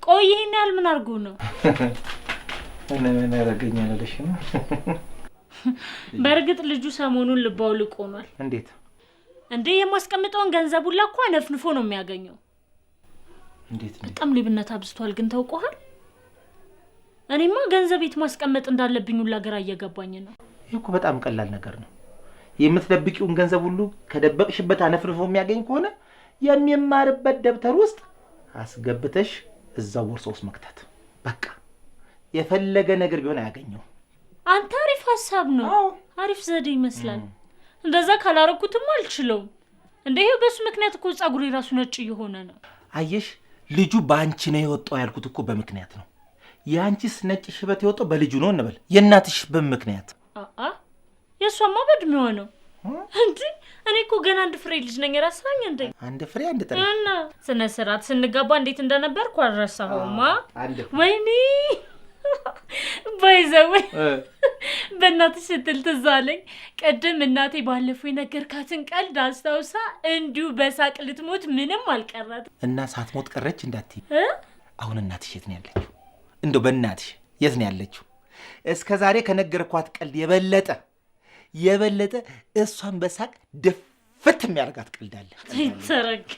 ቆይ ይሄን ያህል ምን አድርጎ ነው? ምን ያደርገኛል አለሽ ነው? በእርግጥ ልጁ ሰሞኑን ልባው ልቆማል። እንዴት እንዴ? የማስቀምጠውን ገንዘብ ሁላ እኮ አነፍንፎ ነው የሚያገኘው። እንዴት በጣም ሊብነት አብዝቷል። ግን ታውቀዋል? እኔማ ገንዘብ የት ማስቀመጥ እንዳለብኝ ሁላ ግራ እየገባኝ ነው። ይሄ እኮ በጣም ቀላል ነገር ነው። የምትደብቂውን ገንዘብ ሁሉ ከደበቅሽበት አነፍንፎ የሚያገኝ ከሆነ የሚማርበት ደብተር ውስጥ አስገብተሽ እዛው ቦርሳ ውስጥ መክተት። በቃ የፈለገ ነገር ቢሆን አያገኘው። አንተ አሪፍ ሐሳብ ነው። አሪፍ ዘዴ ይመስላል። እንደዛ ካላረኩትም አልችለውም። እንደው በሱ ምክንያት እኮ ጻጉሬ ራሱ ነጭ እየሆነ ነው። አየሽ ልጁ ባንቺ ነው የወጣው ያልኩት እኮ በምክንያት ነው። ያንቺስ ነጭ ሽበት የወጣው በልጁ ነው እንበል። የእናትሽ በምክንያት የሷማ በእድሜዋ ነው እንዴ? እኔ እኮ ገና አንድ ፍሬ ልጅ ነኝ። ራስኸኝ እንዴ? አንድ ፍሬ አንድ ጥሬ እና ስነ ስርዓት ስንጋባ እንዴት እንደነበርኩ አልረሳሁማ። ወይኔ ባይዘው በእናትሽ ስትል ትዝ አለኝ። ቅድም እናቴ ባለፈው የነገርካትን ቀልድ አስታውሳ እንዲሁ በሳቅ ልትሞት ምንም አልቀራት እና ሳትሞት ቀረች እንዳትይ። አሁን እናትሽ የት ነው ያለችው? እንደው በእናትሽ የት ነው ያለችው? እስከ ዛሬ ከነገርኳት ቀልድ የበለጠ እሷን በሳቅ ድፍት የሚያደርጋት ቀልድ አለ። ይተረከ